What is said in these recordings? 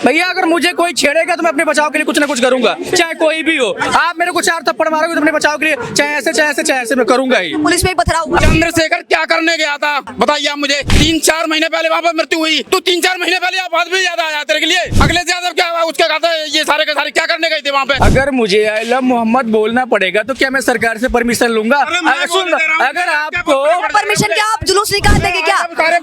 भैया अगर मुझे कोई छेड़ेगा तो मैं अपने बचाव के लिए कुछ ना कुछ करूंगा, चाहे कोई भी हो। आप मेरे को 4 थप्पड़ मारोगे तो अपने बचाव के लिए चाहे ऐसे मैं करूंगा ही। पुलिस में ही पथराव हुआ। चंद्रशेखर क्या करने गया था बताइए आप मुझे। 3-4 महीने पहले वहाँ पर मृत्यु हुई, तो 3-4 महीने पहले आप बात भी याद आया तेरे के लिए। अखिलेश यादव क्या उसके कहते हैं ये सारे के सारे क्या करने गए थे वहाँ पे। अगर मुझे आई लव मोहम्मद बोलना पड़ेगा तो क्या मैं सरकार से परमिशन लूंगा? अगर आपको परमिशन क्या आप जुलूस निकाल देंगे क्या?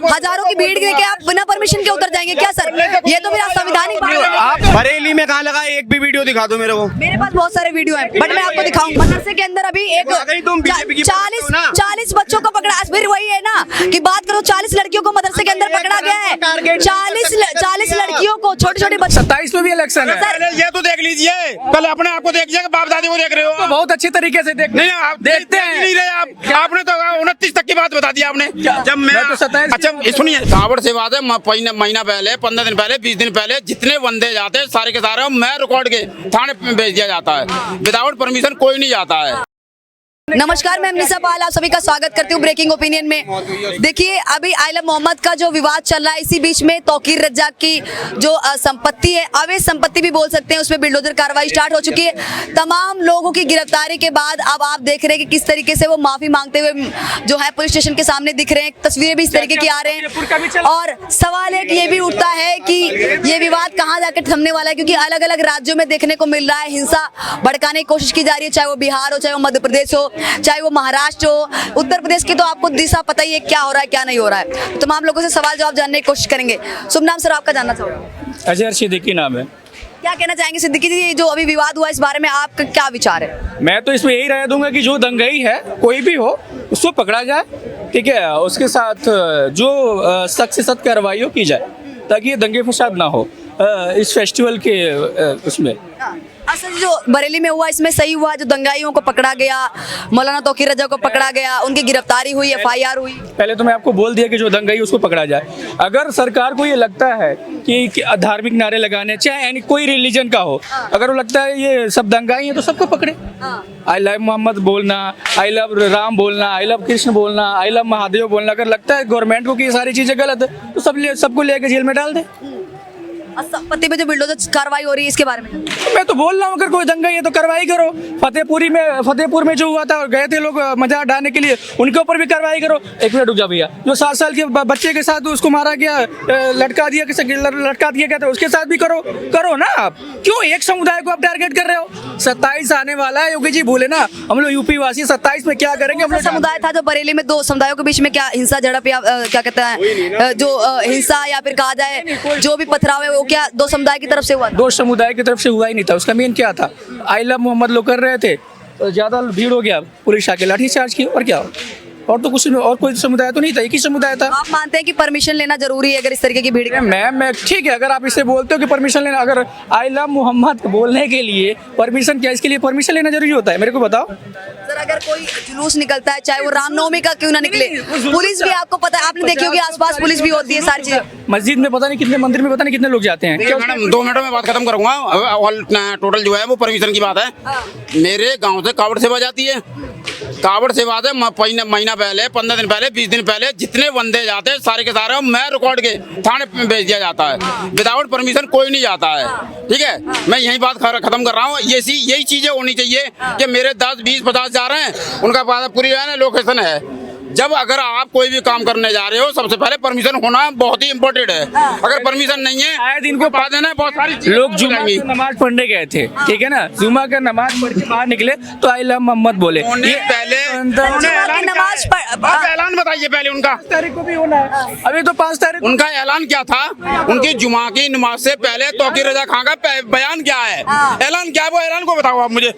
हजारों की भीड़ देके आप बिना परमिशन के उतर जाएंगे क्या सर? ये तो मेरा संविधानिक बात है। आप बरेली में कहाँ लगा, एक भी वीडियो दिखा दो मेरे को। मेरे पास बहुत सारे वीडियो हैं, बट मैं आपको दिखाऊंगा। मदरसे के अंदर अभी एक 40 बच्चों को पकड़ा। फिर वही है ना कि बात करो, 40 लड़कियों को मदरसे के अंदर पकड़ा गया है। 40 लड़कियों को, छोटे छोटे बच्चे। 27 में भी इलेक्शन है। ये तो देख लीजिए, पहले अपने आप को देखिए, बाप दादी को देख रहे हो। तो बहुत अच्छी तरीके से नहीं आप देखते हैं नहीं रहे आप। आपने तो 29 तक की बात बता दी आपने। जब मैं तो 27। अच्छा सुनिए, कावड़ से बात है, महीना पहले, 15 दिन पहले, 20 दिन पहले जितने बंदे जाते हैं सारे के सारे मैं रिकॉर्ड के थाने में भेज दिया जाता है। विदाउट परमिशन कोई नहीं जाता है। नमस्कार, मैं अमनीसा पाल आप सभी का स्वागत करती हूँ ब्रेकिंग ओपिनियन में। देखिए, अभी आई लव मोहम्मद का जो विवाद चल रहा है, इसी बीच में तौकीर रज्जाक की जो संपत्ति है, अवैध संपत्ति भी बोल सकते हैं, उसमें बिल्डोजर कार्रवाई स्टार्ट हो चुकी है। तमाम लोगों की गिरफ्तारी के बाद अब आप देख रहे हैं कि किस तरीके से वो माफी मांगते हुए जो है पुलिस स्टेशन के सामने दिख रहे हैं। तस्वीरें भी इस तरीके की आ रहे हैं और सवाल एक ये भी उठता है कि ये विवाद कहाँ जाकर थमने वाला है, क्योंकि अलग अलग राज्यों में देखने को मिल रहा है हिंसा भड़काने की कोशिश की जा रही है, चाहे वो बिहार हो, चाहे वो मध्य प्रदेश हो, चाहे वो महाराष्ट्र हो, उत्तर प्रदेश की तो आपको दिशा पता ही है क्या हो रहा है क्या नहीं हो रहा है। तो तमाम लोगों से सवाल जवाब जानने की कोशिश करेंगे। शुभ नाम सर आपका जानना चाहूंगा। अजहर सिद्दीकी नाम है। क्या कहना चाहेंगे सिद्दीकी जी, जो अभी विवाद हुआ इस बारे में आपका क्या विचार है? मैं तो इसमें यही राय दूंगा कि जो दंगई है कोई भी हो उसको पकड़ा जाए, ठीक है, उसके साथ जो सख्त से सख्त कार्रवाई की जाए ताकि ये दंगे फसाद ना हो इस फेस्टिवल के उसमें। असल जो बरेली में हुआ इसमें सही हुआ, जो दंगाइयों को पकड़ा गया, मौलाना तौकीर रजा को पकड़ा गया, उनकी गिरफ्तारी हुई, FIR हुई। पहले तो मैं आपको बोल दिया कि जो दंगाई उसको पकड़ा जाए। अगर सरकार को ये लगता है कि धार्मिक नारे लगाने, चाहे कोई रिलीजन का हो, अगर वो लगता है ये सब दंगाई है तो सबको पकड़े। आई लव मोहम्मद बोलना, आई लव राम बोलना, आई लव कृष्ण बोलना, आई लव महादेव बोलना, अगर लगता है गवर्नमेंट को कि ये सारी चीजें गलत है तो सबको लेकर जेल में डाल दे। संपत्ति पे जो बिल्डोजर कार्रवाई हो रही है इसके बारे में मैं तो बोल रहा हूँ, अगर कोई दंगा है तो कार्रवाई करो। फतेहपुर में जो हुआ था और गए थे लोग मजाक डालने के लिए, उनके ऊपर भी कार्रवाई करो। एक मिनट रुक जा भैया, जो 7 साल के बच्चे के साथ उसको मारा गया, लटका दिया गया था, उसके साथ भी करो ना। आप क्यों एक समुदाय को आप टारगेट कर रहे हो? 27 आने वाला है योगी जी, भूले ना हम लोग यूपी वासी। 27 में क्या करेंगे हम लोग? समुदाय था जो बरेली में 2 समुदायों के बीच में क्या हिंसा झड़प या क्या कहते हैं जो हिंसा या फिर कहा जाए जो भी पथराव है वो क्या 2 समुदाय की तरफ से हुआ? 2 समुदाय की तरफ से हुआ ही नहीं था। उसका मेन क्या था, आई लव मोहम्मद लोग कर रहे थे तो ज्यादा भीड़ हो गया, पुलिस आके लाठी चार्ज की, और क्या, और तो कुछ और कोई समुदाय तो नहीं था, एक ही समुदाय था। आप मानते हैं कि परमिशन लेना जरूरी है अगर इस तरीके की भीड़? मैं ठीक है, अगर आप इसे बोलते हो कि परमिशन लेना, अगर आई लव मोहम्मद बोलने के लिए परमिशन, क्या इसके लिए परमिशन लेना जरूरी होता है? मेरे को बताओ सर। अगर कोई जुलूस निकलता है, चाहे वो रामनवमी का क्यों ना निकले, पुलिस भी आपको पता है, आपने देखी होगी आसपास पुलिस भी होती है, सारी चीजें। मस्जिद में पता नहीं कितने, मंदिर में पता नहीं कितने लोग जाते हैं। मैडम 2 मिनटों में बात खत्म करूंगा। ऑल टोटल जो है वो परमिशन की बात है। मेरे गाँव से कावड़ सेवा जाती है, कावड़ सेवा है, महीना पहले, 15 दिन पहले, 20 दिन पहले जितने बंदे जाते हैं सारे के सारे मैं रिकॉर्ड के थाने में भेज दिया जाता है। विदाउट परमिशन कोई नहीं जाता है, ठीक है। मैं यही बात खत्म कर रहा हूँ। यही चीजें होनी चाहिए कि मेरे 10, 20, 50 जा रहे हैं, उनका पूरी जो है ना लोकेशन है। जब अगर आप कोई भी काम करने जा रहे हो, सबसे पहले परमिशन होना बहुत ही इम्पोर्टेंट है। अगर परमिशन नहीं है, आए दिन को बाद देना बहुत सारी लोग जुमा की नमाज पढ़ने गए थे, ठीक है ना, जुमा का नमाज पढ़ के बाहर निकले तो आई लव मोहम्मद बोले। ये पहले ऐलान बताइए पहले उनका 5 तारीख को भी होना है, अभी तो 5 तारीख। उनका ऐलान क्या था? उनकी जुमा की नमाज से पहले तौकीर रजा खां का बयान क्या है, ऐलान क्या है, वो ऐलान को बताओ आप मुझे।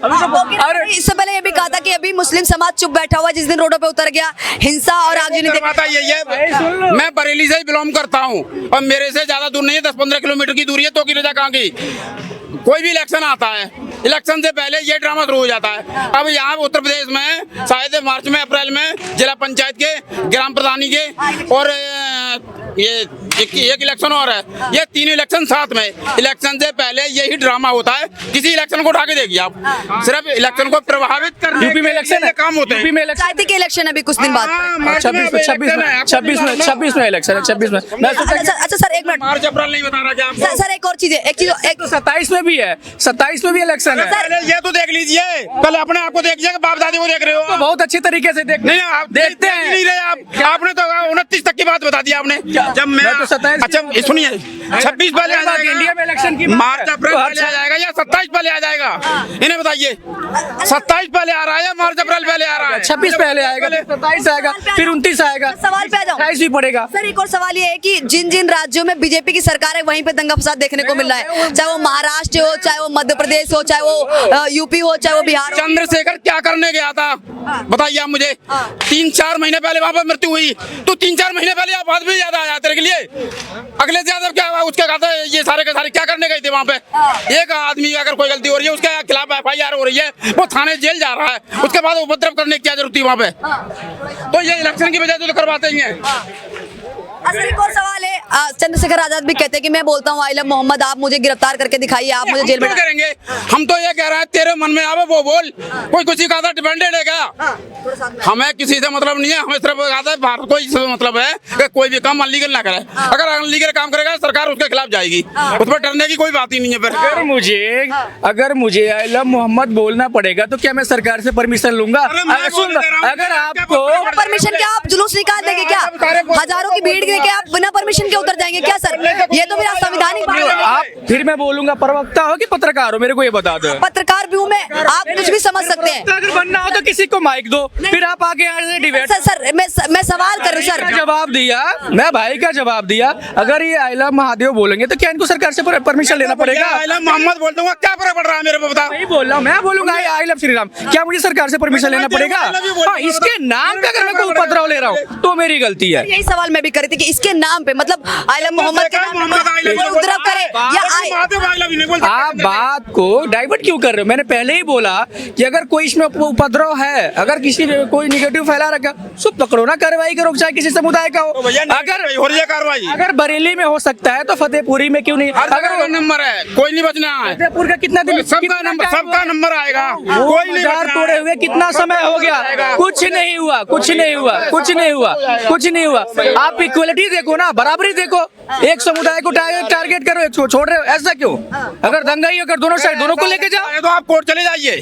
और इससे पहले ये भी कहा था कि अभी मुस्लिम समाज चुप बैठा हुआ, जिस दिन रोडों पे उतर गया हिंसा और आगजनी करवाता है। मैं बरेली से ही बिलोंग करता हूँ और मेरे से ज्यादा दूर नहीं है, 10-15 किलोमीटर की दूरी है तौकीर रजा खां की। कोई भी इलेक्शन आता है, इलेक्शन से पहले ये ड्रामा शुरू हो जाता है। अब यहाँ उत्तर प्रदेश में शायद मार्च में, अप्रैल में जिला पंचायत के, ग्राम प्रधानी के और ये एक इलेक्शन और है, ये 3 इलेक्शन साथ में। इलेक्शन से पहले यही ड्रामा होता है, किसी इलेक्शन को उठा के देखिए आप, सिर्फ इलेक्शन को प्रभावित करने यूपी में इलेक्शन है, काम होते हैं। यूपी में इलेक्शन, पंचायती के इलेक्शन अभी कुछ दिन बाद। 26 में इलेक्शन है, 26 में। मैं तो अच्छा सर, एक मिनट मार्च अप्रैल नहीं बता रहा क्या आपको? सर, एक और चीज है, एक 27 में भी है, 27 में भी इलेक्शन है। पहले ये तो देख लीजिए, पहले अपने आप को देखिए कि बाप दादी को देख रहे हो। तो बहुत अच्छी तरीके से नहीं आप देखते देख हैं। नहीं रहे आप, आपने तो 29 तक की बात बता दी आपने। जब मैं तो 27 अच्छा ये सुनिए, 26 पहले आ जाएगा, इंडिया में इलेक्शन की मार्च अप्रैल पहले आ जाएगा या 27 पहले आ जाएगा? इन्हें बताइए, 27 पहले आ रहा है या मार्च अप्रैल पहले आ रहा है? 26 पहले आएगा, 27 आएगा, फिर 29 आएगा, सवाल पे आ जाओ। 28 भी पड़ेगा। सर एक और सवाल ये है कि जिन जिन राज्यों में बीजेपी की सरकार है वहीं पे दंगा फसाद देखने को मिल रहा है, चाहे वो महाराष्ट्र हो, चाहे वो मध्य प्रदेश हो, चाहे वो यूपी हो, चाहे वो बिहार हो। चंद्रशेखर क्या करने गया था बताइए आप मुझे? 3-4 महीने पहले वहां पर मृत्यु हुई, तो 3-4 महीने पहले आप बात भी ज्यादा आया तेरे के लिए। अखिलेश यादव क्या हुआ, उसके कहते ये सारे के सारे क्या करने गए थे वहां पे? एक आदमी अगर कोई गलती हो रही है उसके खिलाफ FIR हो रही है, वो थाने जेल जा रहा है, उसके बाद उपद्रव करने की क्या जरूरत थी वहां पे? तो ये इलेक्शन की वजह से तो करवाते ही हैं। सर एक और सवाल है, चंद्रशेखर आजाद भी कहते हैं कि मैं बोलता हूँ आइलम मोहम्मद, आप मुझे गिरफ्तार करके दिखाइए, आप मुझे जेल में करेंगे। हम तो ये कह रहे हैं तेरे मन में आवे वो बोल, कोई किसी का डिपेंडेंट है क्या? हमें किसी से मतलब नहीं है, हमें सिर्फ भारत को इससे मतलब है कि कोई भी काम अनलीगल ना करे। अगर अनलीगल काम करेगा सरकार उसके खिलाफ जाएगी, उस पर डरने की कोई बात ही नहीं है। फिर अगर मुझे आइलम मोहम्मद बोलना पड़ेगा तो क्या मैं सरकार से परमिशन लूंगा? अगर आपको परमिशन क्या आप जुलूस निकाल देंगे क्या? हजारों की भीड़ के आप बिना परमिशन के उतर जाएंगे क्या सर? ये तो मेरा संवैधानिक बात है। आप फिर मैं बोलूंगा प्रवक्ता हो कि पत्रकार हो, मेरे को ये बता दो। पत्रकार भी हूँ मैं, आप कुछ भी समझ सकते हैं। अगर बनना हो तो किसी को माइक दो, फिर आप आगे यहाँ से डिबेट। सर मैं सवाल कर रही हूँ सर। जवाब दिया, मैं भाई का जवाब दिया। अगर ये आइलम महादेव बोलेंगे तो क्या इनको सरकार से परमिशन लेना पड़ेगा? आइलम मोहम्मद बोल दूंगा, क्या फर्क पड़ रहा है मेरे को बता? नहीं बोल रहा हूँ, मैं बोलूंगा आइलम श्री राम, क्या मुझे सरकार से परमिशन लेना पड़ेगा? हाँ, इसके नाम पे अगर मैं कोई उपद्रव ले रहा हूँ तो मेरी गलती है। यही सवाल मैं भी कर रही थी कि इसके नाम पे मतलब आइलम मोहम्मद के नाम पे कोई उपद्रव करे या आप बात को डाइवर्ट क्यों कर रहे हो? मैंने पहले ही बोला कि अगर कोई इसमें उपद्रव है, अगर किसी ने कोई निगेटिव फैला रखा, सो पकड़ो ना, कार्रवाई करो, चाहे किसी समुदाय का हो। अगर हो रही है कार्रवाई, अगर बरेली में हो सकता है तो फतेहपुरी में क्यों नहीं? अगर नंबर है, कोई नहीं बचना है। फतेहपुर का कितना दिन, सबका नंबर आएगा, कोई नहीं तोड़े हुए कितना समय हो गया, कुछ नहीं हुआ, कुछ नहीं हुआ, कुछ नहीं हुआ, कुछ नहीं हुआ। आप इक्वलिटी देखो ना, बराबरी देखो, एक समुदाय को टारगेट करो, एक छोड़ रहे हो, ऐसा क्यों? अगर दंगा ही अगर दोनों साइड दोनों को लेके जाओ तो आप कोर्ट चले जाइए।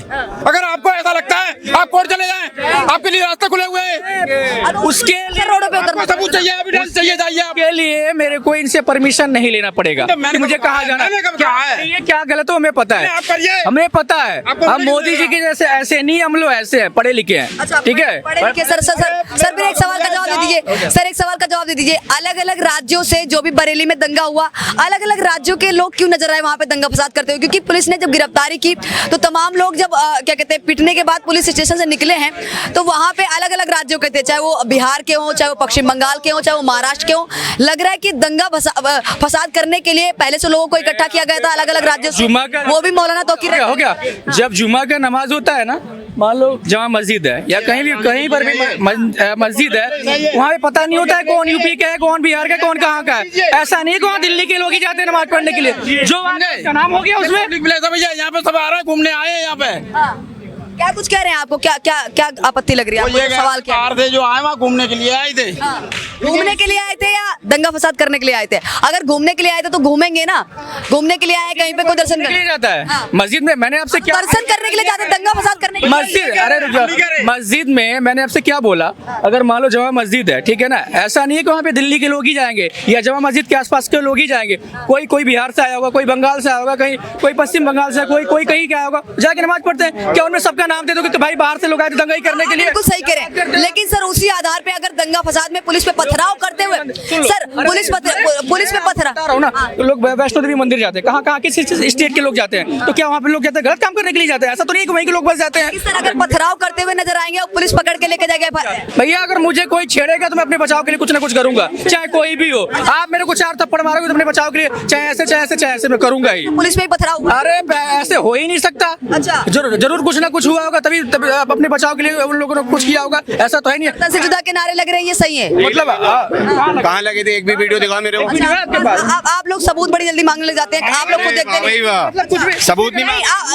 अगर आपको ऐसा लगता है आप कोर्ट चले जाएं, आपके लिए रास्ते खुले हुए हैं। उसके रोडों पे उतरना सबूत चाहिए, एविडेंस चाहिए, जाइए आप। के लिए मेरे को इनसे परमिशन नहीं लेना पड़ेगा। मैंने मुझे कहा जाना मैंने कब कहा है? ये क्या गलत हो हमें पता है, आप करिए। हमें पता है। आपको हम मोदी जी के जैसे ऐसे नहीं, हम लोग ऐसे हैं, पढ़े लिखे हैं, ठीक है। पढ़े लिखे सर मेरे एक सवाल का जवाब दे दीजिए सर, एक सवाल का जवाब दे दीजिए। अलग अलग राज्यों से जो भी बरेली में दंगा हुआ, अलग अलग राज्यों के लोग क्यों नजर आए वहाँ पे दंगा फसाद करते हुए? क्योंकि पुलिस ने जब गिरफ्तारी की तो तमाम लोग जब क्या कहते हैं पिटने के बाद पुलिस स्टेशन से निकले हैं तो वहाँ पे अलग अलग राज्यों के थे, चाहे वो बिहार के हों, चाहे वो पश्चिम बंगाल के हों, चाहे वो महाराष्ट्र के हों। लग रहा है कि दंगा फसाद करने के लिए पहले से लोगों को इकट्ठा किया गया था अलग अलग राज्यों से, वो भी मौलाना तौकीर हो गया। जब जुमा का नमाज होता है ना, मान लो जहाँ मस्जिद है या कहीं पर भी मस्जिद है, वहाँ पे पता नहीं होता है कौन यूपी का है, कौन बिहार का, कौन कहाँ का है। ऐसा नहीं कि वहाँ दिल्ली के लोग ही जाते हैं नमाज पढ़ने के लिए, जो का नाम हो गया उसमें। भैया यहाँ पे सब आ रहे हैं, घूमने आए हैं यहाँ पे। क्या कुछ कह रहे हैं आपको? क्या क्या क्या आपत्ति लग रही है आपको? सवाल क्या कार थे जो आए वहाँ घूमने के लिए आए थे। घूमने के लिए आए थे या दंगा फसाद करने के लिए आए थे? अगर घूमने के लिए आए थे तो घूमेंगे ना, घूमने के लिए आए कहीं पे कोई दर्शन करने के लिए जाता है मस्जिद में। मैंने आपसे क्या दर्शन करने के लिए जाते, दंगा फसाद करने के लिए मस्जिद? अरे मस्जिद में मैंने आपसे क्या बोला? अगर मान लो जमा मस्जिद है, ठीक है ना, ऐसा नहीं है कि वहाँ पे दिल्ली के लोग ही जाएंगे या जमा मस्जिद के आसपास के लोग ही जाएंगे। कोई बिहार से आया होगा, कोई बंगाल से आया होगा, कहीं कोई पश्चिम बंगाल से, कोई कहीं क्या होगा, जाके नमाज पढ़ते हैं। क्या उनमें सबका नाम दे दोगे कि भाई बाहर से लोग आए थे दंगा ही करने के लिए? बिल्कुल सही कह रहे हैं, लेकिन सर उसी आधार पे अगर दंगा फसाद में पुलिस पे पथराव करते हुए सर पुलिस पे पथराव ना, तो लोग वैष्णो देवी मंदिर जाते हैं, कहाँ किस स्टेट के लोग जाते हैं, तो क्या वहाँ पे लोग जाते हैं गलत काम करने के लिए जाते हैं? ऐसा तो नहीं कि वहीं के लोग बस जाते हैं। सर अगर पथराव करते हुए नजर आएंगे और पुलिस पकड़ के लेके जाएगा भैया, अगर मुझे कोई छेड़ेगा तो मैं अपने बचाव के लिए कुछ ना कुछ करूंगा, चाहे कोई भी हो। आप मेरे को 4 थप्पड़ मारोगे तो अपने बचाव के लिए चाहे ऐसे मैं करूंगा ही। पुलिस में ही पथराव? अरे ऐसे हो ही नहीं सकता। अच्छा, जरूर कुछ ना कुछ हुआ होगा तभी अपने बचाव के लिए उन लोगों ने कुछ किया होगा, ऐसा तो है नहीं। सर से जुदा के नारे लग रहे हैं, ये सही है? मतलब कहाँ लगे थे? एक भी वीडियो दिखाओ मेरे को। वीडियो है आपके पास? आप लोग सबूत बड़ी जल्दी मांगने लग जाते हैं, आप लोग खुद देखते वही नहीं। वाह। मतलब कुछ भी सबूत नहीं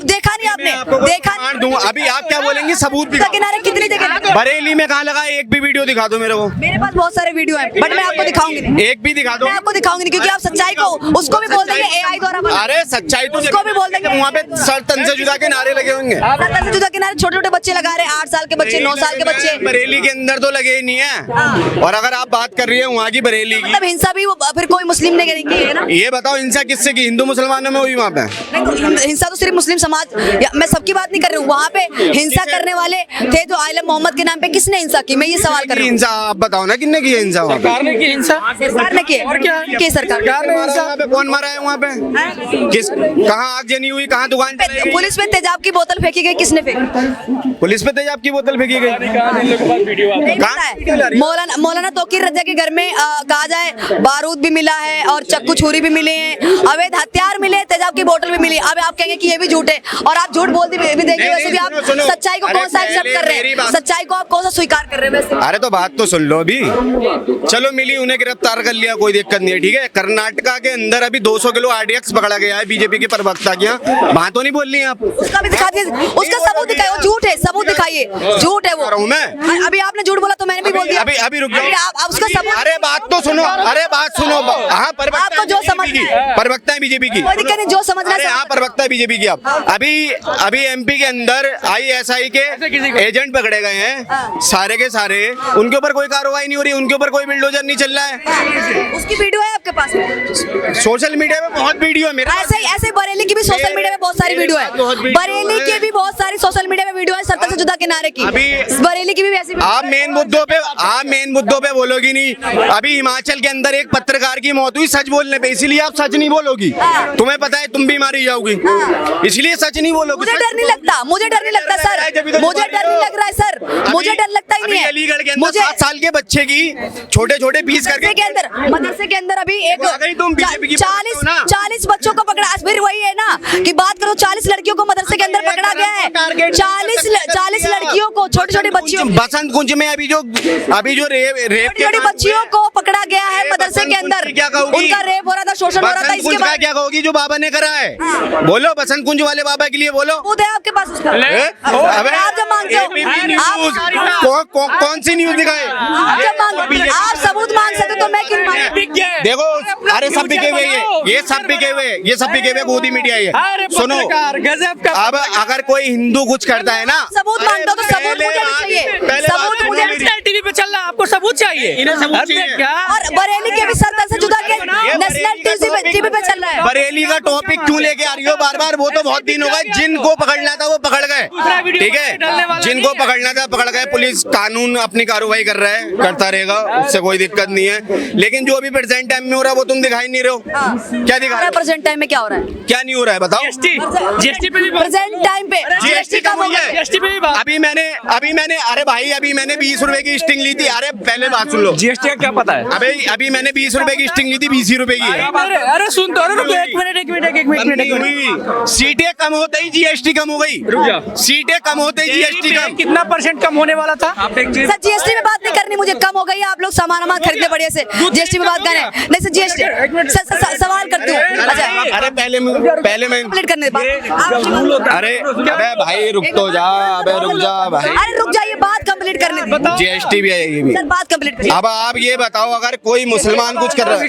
देखा नहीं आपने? देखा मार दूं। अभी आप क्या बोलेंगे? सबूत जुदा दिखाओ। के नारे कितनी जगह? बरेली में कहाँ लगा? एक भी वीडियो दिखा दो मेरे को। मेरे पास बहुत सारे वीडियो हैं, बट मैं आपको दिखाऊंगी नहीं। एक भी दिखा दो। मैं आपको दिखाऊंगी नहीं, क्योंकि आप सच्चाई को उसको भी बोल देंगे AI द्वारा बना। अरे सच्चाई तो उसको भी बोल देंगे। वहाँ पे सर तन से जुदा के नारे लगे होंगे। सत्तर से जुदा के नारे छोटे छोटे बच्चे लगा रहे हैं, 8 साल के बच्चे, 9 साल के बच्चे। बरेली के अंदर तो लगे ही नहीं है। और अगर आप बात कर रही है वहाँ की बरेली की, मतलब हिंसा भी फिर कोई मुस्लिम ने की है ना? ये बताओ हिंसा किससे की? हिंदू मुसलमानों में हुई वहाँ पे? नहीं, तो हिंसा तो सिर्फ मुस्लिम समाज, मैं सबकी बात नहीं कर रही हूँ। वहाँ पे हिंसा करने वाले थे जो आइलम मोहम्मद के नाम पे, किसने हिंसा की? मैं ये सवाल कर रही हूँ। हिंसा आप बताओ ना, किसने की है हिंसा वहाँ पे? सरकार ने की हिंसा, सरकार ने की है। और क्या? की सरकार सरकार ने हिंसा। वहाँ पे कौन मारा है? वहाँ पे किस, कहाँ आग जनी हुई? कहाँ दुकान चलाई गई? पुलिस में तेजाब की बोतल फेंकी गई, किसने फेंकी? पुलिस पे तेजाब की बोतल फेंकी गई। नहीं पता है। मौलाना तौकीर रजा के घर में कहा जाए बारूद भी मिला है और चक्कू छुरी भी मिले हैं, अवैध हथियार मिले, तेजाब की बोतल भी मिली। अब आप कहेंगे कि ये भी झूठ है, और आप झूठ बोलते भी देंगे। वैसे भी आप सुनो। सच्चाई को कौन सा एक्सेप्ट कर रहे हैं? सच्चाई को आप कौन सा स्वीकार कर रहे हैं? वैसे अरे तो बात तो सुन लो अभी। चलो मिली, उन्हें गिरफ्तार कर लिया, कोई दिक्कत नहीं है, ठीक है। कर्नाटका के अंदर अभी 200 किलो RDX पकड़ा गया है बीजेपी के प्रवक्ता की। वहां तो नहीं बोल रही हैं आप? उसका भी दिखा दीजिए, उसका सबूत दिखाइए। वो झूठ है, सबूत दिखाइए। झूठ है वो। कर रहा हूं मैं। अभी आपने झूठ बोला तो मैंने भी बोल दिया। अभी रुक जाओ। आप उसका सबूत। अरे बात तो सुनो, अरे बात सुनो। हाँ प्रवक्ता आपको जो समझ में आए। प्रवक्ता है बीजेपी की। कोई दिक्कत नहीं, जो समझना अरे हाँ प्रवक्ता है बीजेपी की। आप अभी MP के अंदर ISI के एजेंट पकड़े गए हैं, सारे के सारे। उनके ऊपर कोई कार्रवाई नहीं हो रही, उनके ऊपर कोई बिल्डोजर नहीं चल रहा है। उसकी वीडियो है आपके पास में? सोशल मीडिया में बहुत वीडियो है मेरे पास। ऐसे बरेली की भी सोशल मीडिया में बहुत सारी वीडियो है। बरेली की भी बहुत सारी सोशल मीडिया में वीडियो है, सत्तर से जुदा के नारे की। बरेली की भी वैसी। आप मेन मुद्दों पे बोलोगी नहीं। अभी हिमाचल के अंदर एक पत्रकार की मौत हुई सच बोलने पे, इसीलिए आप सच नहीं बोलोगी। तुम्हें पता है तुम भी मारी जाओगी, इसलिए सच नहीं बोलोगी। मुझे डर नहीं लगता, मुझे डर नहीं लगता सर, मुझे डर नहीं लग रहा है सर, मुझे डर लगता ही नहीं है। अलीगढ़ के अंदर मुझे 7 साल के बच्चे की छोटे पीस करके मदरसे के अंदर अभी एक तुम बीजेपी की 40 बच्चों को पकड़ा। फिर वही है ना कि बात करो, 40 लड़कियों को मदरसे के अंदर पकड़ा गया है। 40 लड़कियों को, छोटी बच्चियों, बसंत कुंज में अभी जो रेप छोटी बच्चियों को पकड़ा गया है मदरसे के अंदर। क्या कहोगी? उनका रेप हो रहा था, शोषण हो रहा था। इसके बाद क्या कहोगी जो बाबा ने करा है? बोलो बसंत कुंज वाले बाबा के लिए बोलो। सबूत है आपके पास उसका? अबे आप जब मांगते हो, कौन सी न्यूज दिखाए? आप सबूत मांग सकते तो मैं क्यों मांगू? देखो, अरे सब बिके हुए ये सब बिके हुए गोदी मीडिया है। सुनो, गजब का। अब अगर कोई हिंदू कुछ करता है ना, सबूत मांगता हो तो सबूत मुझे भी चाहिए। सबूत मुझे भी चाहिए। टीवी पे चल रहा है, आपको सबूत चाहिए? इन्हें सबूत चाहिए। क्या? और बरेली के भी सरकार से जुदा के नेशनल टीवी पे चल रहा है। बरेली का टॉपिक क्यों लेके आ रही हो बार-बार? वो तो बहुत दिन हो गए, जिनको पकड़ना था वो पकड़ गए, ठीक है। जिनको पकड़ना था पकड़ गए। पुलिस कानून अपनी कार्रवाई कर रहा है, करता रहेगा, उससे कोई दिक्कत नहीं है। लेकिन जो अभी प्रेजेंट टाइम में हो रहा है वो तुम दिखाई नहीं रहे हो। क्या दिखा रहे हो? प्रेजेंट टाइम में क्या हो रहा है? क्या नहीं हो रहा है बताओ? GST पे भी प्रेजेंट टाइम पे GST कम हो गया है। GST पे भी बात। अभी मैंने अरे भाई अभी मैंने 20 रुपए की स्टिंग ली थी। अरे पहले बात सुन लो। GST का क्या पता है? अभी मैंने 20 रुपए की स्टिंग ली थी, 20 रुपए की है। अरे सुन तो, अरे रुको, एक मिनट। सीटें कम होते ही GST कम हो गई। रुक जाओ। सीटें कम होते ही GST कम। कितना % कम होने वाला था? आप एक चीज सर GST में बात नहीं करनी, मुझे कम हो गई है। आप लोग सामान खरीदने बढ़िया से, GST में बात करें नहीं सर। GST सवाल करती हूँ। अच्छा अरे पहले मैं कंप्लीट करने बाद अरे अबे भाई रुक तो जा, अबे रुक जा भाई। अरे रुक जाइए, बात कंप्लीट करने दीजिए। GST भी है ये भी। सर बात कंप्लीट करिए। अब आप ये बताओ, अगर कोई मुसलमान कुछ कर रहा है,